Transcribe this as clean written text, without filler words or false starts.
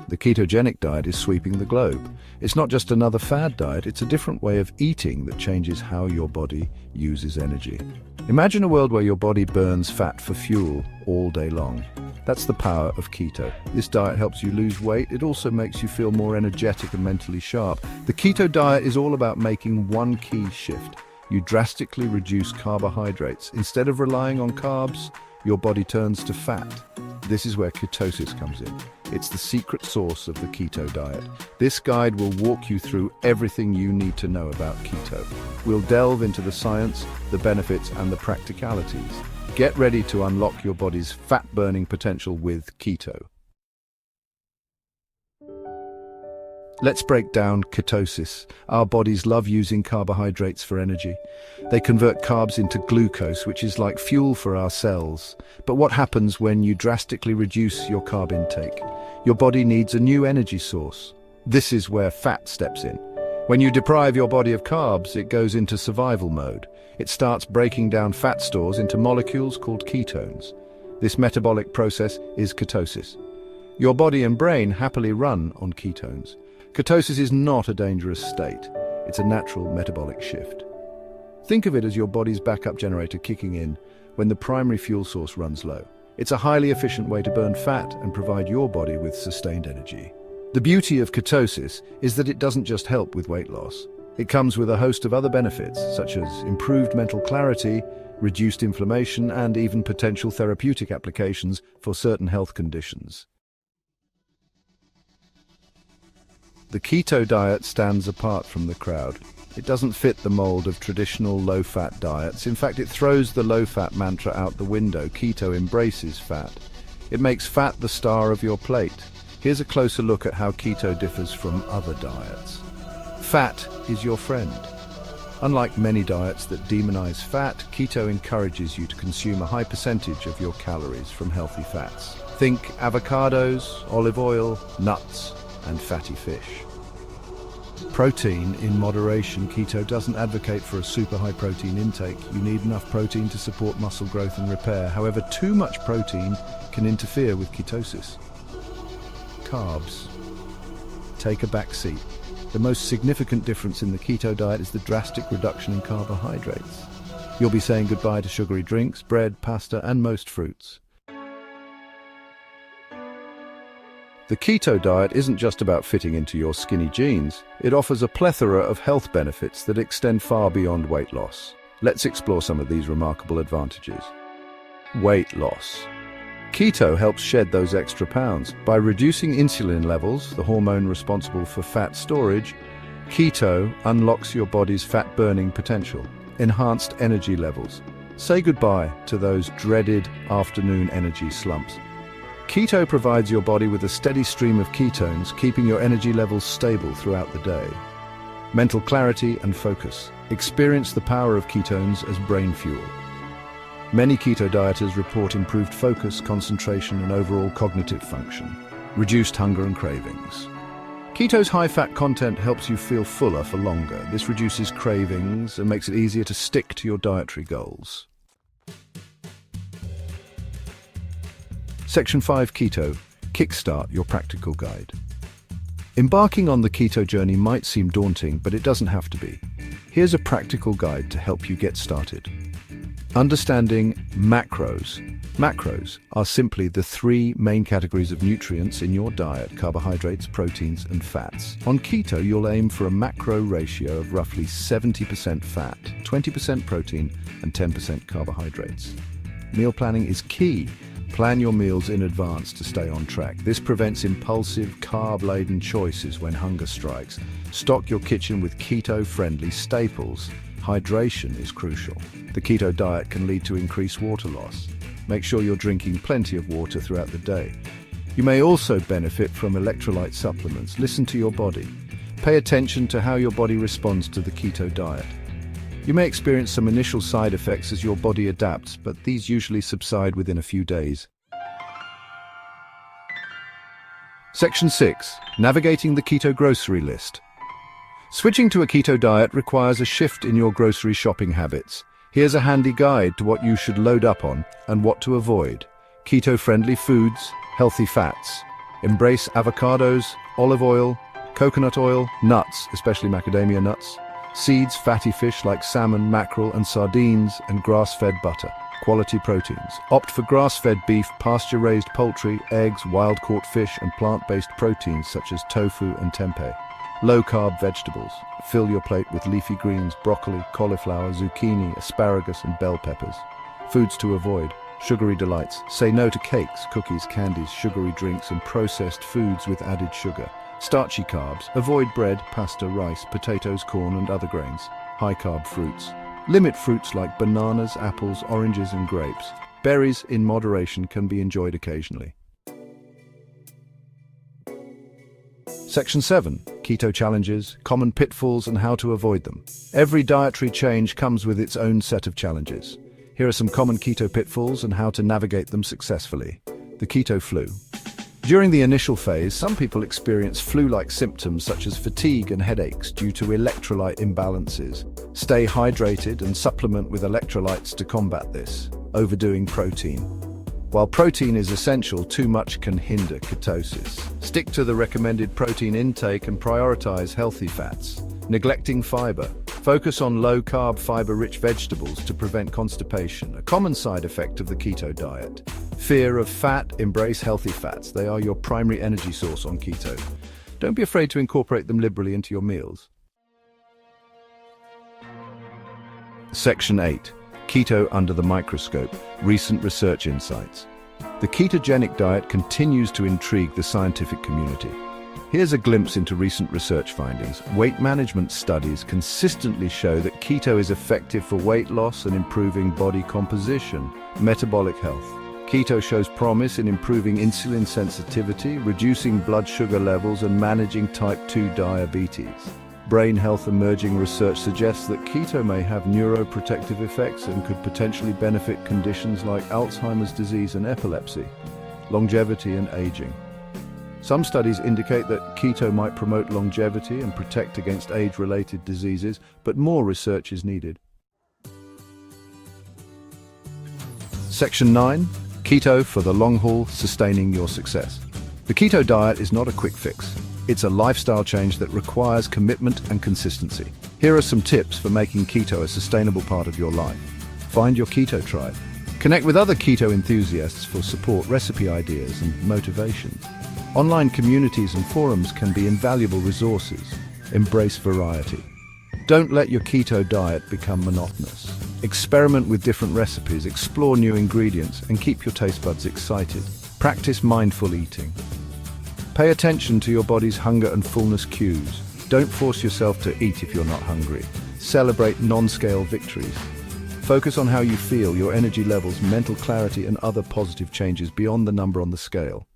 The ketogenic diet is sweeping the globe. It's not just another fad diet, it's a different way of eating that changes how your body uses energy. Imagine a world where your body burns fat for fuel all day long. That's the power of keto. This diet helps you lose weight. It also makes you feel more energetic and mentally sharp. The keto diet is all about making one key shift. You drastically reduce carbohydrates. Instead of relying on carbs, your body turns to fat. This is where ketosis comes in. It's the secret sauce of the keto diet. This guide will walk you through everything you need to know about keto. We'll delve into the science, the benefits, and the practicalities. Get ready to unlock your body's fat-burning potential with keto. Let's break down ketosis. Our bodies love using carbohydrates for energy. They convert carbs into glucose, which is like fuel for our cells. But what happens when you drastically reduce your carb intake? Your body needs a new energy source. This is where fat steps in. When you deprive your body of carbs, it goes into survival mode. It starts breaking down fat stores into molecules called ketones. This metabolic process is ketosis. Your body and brain happily run on ketones. Ketosis is not a dangerous state. It's a natural metabolic shift. Think of it as your body's backup generator kicking in when the primary fuel source runs low. It's a highly efficient way to burn fat and provide your body with sustained energy. The beauty of ketosis is that it doesn't just help with weight loss. It comes with a host of other benefits, such as improved mental clarity, reduced inflammation, and even potential therapeutic applications for certain health conditions. The keto diet stands apart from the crowd. It doesn't fit the mold of traditional low-fat diets. In fact, it throws the low-fat mantra out the window. Keto embraces fat. It makes fat the star of your plate. Here's a closer look at how keto differs from other diets. Fat is your friend. Unlike many diets that demonize fat, keto encourages you to consume a high percentage of your calories from healthy fats. Think avocados, olive oil, nuts, and fatty fish. Protein in moderation. Keto doesn't advocate for a super high protein intake. You need enough protein to support muscle growth and repair. However, too much protein can interfere with ketosis. Carbs take a back seat. The most significant difference in the keto diet is the drastic reduction in carbohydrates. You'll be saying goodbye to sugary drinks, bread, pasta, and most fruits. The keto diet isn't just about fitting into your skinny jeans. It offers a plethora of health benefits that extend far beyond weight loss. Let's explore some of these remarkable advantages. Weight loss. Keto helps shed those extra pounds. By reducing insulin levels, the hormone responsible for fat storage, keto unlocks your body's fat-burning potential. Enhanced energy levels. Say goodbye to those dreaded afternoon energy slumps. Keto provides your body with a steady stream of ketones, keeping your energy levels stable throughout the day. Mental clarity and focus. Experience the power of ketones as brain fuel. Many keto dieters report improved focus, concentration, and overall cognitive function. Reduced hunger and cravings. Keto's high-fat content helps you feel fuller for longer. This reduces cravings and makes it easier to stick to your dietary goals. Section 5 Keto, Kickstart your practical guide. Embarking on the keto journey might seem daunting, but it doesn't have to be. Here's a practical guide to help you get started. Understanding macros. Macros are simply the three main categories of nutrients in your diet: carbohydrates, proteins, and fats. On keto, you'll aim for a macro ratio of roughly 70% fat, 20% protein, and 10% carbohydrates. Meal planning is key. Plan your meals in advance to stay on track. This prevents impulsive, carb-laden choices when hunger strikes. Stock your kitchen with keto-friendly staples. Hydration is crucial. The keto diet can lead to increased water loss. Make sure you're drinking plenty of water throughout the day. You may also benefit from electrolyte supplements. Listen to your body. Pay attention to how your body responds to the keto diet. You may experience some initial side effects as your body adapts, but these usually subside within a few days. Section 6. Navigating the keto grocery list. Switching to a keto diet requires a shift in your grocery shopping habits. Here's a handy guide to what you should load up on and what to avoid. Keto-friendly foods, healthy fats, Embrace avocados, olive oil, coconut oil, nuts, especially macadamia nuts, seeds, fatty fish like salmon, mackerel, and sardines, and grass-fed butter. Quality proteins. Opt for grass-fed beef, pasture-raised poultry, eggs, wild-caught fish, and plant-based proteins such as tofu and tempeh. Low-carb vegetables. Fill your plate with leafy greens, broccoli, cauliflower, zucchini, asparagus, and bell peppers. Foods to avoid. Sugary delights. Say no to cakes, cookies, candies, sugary drinks, and processed foods with added sugar. Starchy carbs. Avoid bread, pasta, rice, potatoes, corn, and other grains. High-carb fruits. Limit fruits like bananas, apples, oranges, and grapes. Berries, in moderation, can be enjoyed occasionally. Section 7. Keto challenges, common pitfalls, and how to avoid them. Every dietary change comes with its own set of challenges. Here are some common keto pitfalls and how to navigate them successfully. The keto flu. During the initial phase, some people experience flu-like symptoms such as fatigue and headaches due to electrolyte imbalances. Stay hydrated and supplement with electrolytes to combat this. Overdoing protein. While protein is essential, too much can hinder ketosis. Stick to the recommended protein intake and prioritize healthy fats. Neglecting fiber. Focus on low-carb, fiber-rich vegetables to prevent constipation, a common side effect of the keto diet. Fear of fat. Embrace healthy fats. They are your primary energy source on keto. Don't be afraid to incorporate them liberally into your meals. Section 8. Keto under the microscope. Recent research insights. The ketogenic diet continues to intrigue the scientific community. Here's a glimpse into recent research findings. Weight management studies consistently show that keto is effective for weight loss and improving body composition, metabolic health. Keto shows promise in improving insulin sensitivity, reducing blood sugar levels, and managing type 2 diabetes. Brain health. Emerging research suggests that keto may have neuroprotective effects and could potentially benefit conditions like Alzheimer's disease and epilepsy. Longevity and aging. Some studies indicate that keto might promote longevity and protect against age-related diseases, but more research is needed. Section 9. Keto for the long haul, sustaining your success. The keto diet is not a quick fix. It's a lifestyle change that requires commitment and consistency. Here are some tips for making keto a sustainable part of your life. Find your keto tribe. Connect with other keto enthusiasts for support, recipe ideas, and motivation. Online communities and forums can be invaluable resources. Embrace variety. Don't let your keto diet become monotonous. Experiment with different recipes, explore new ingredients, and keep your taste buds excited. Practice mindful eating. Pay attention to your body's hunger and fullness cues. Don't force yourself to eat if you're not hungry. Celebrate non-scale victories. Focus on how you feel, your energy levels, mental clarity, and other positive changes beyond the number on the scale.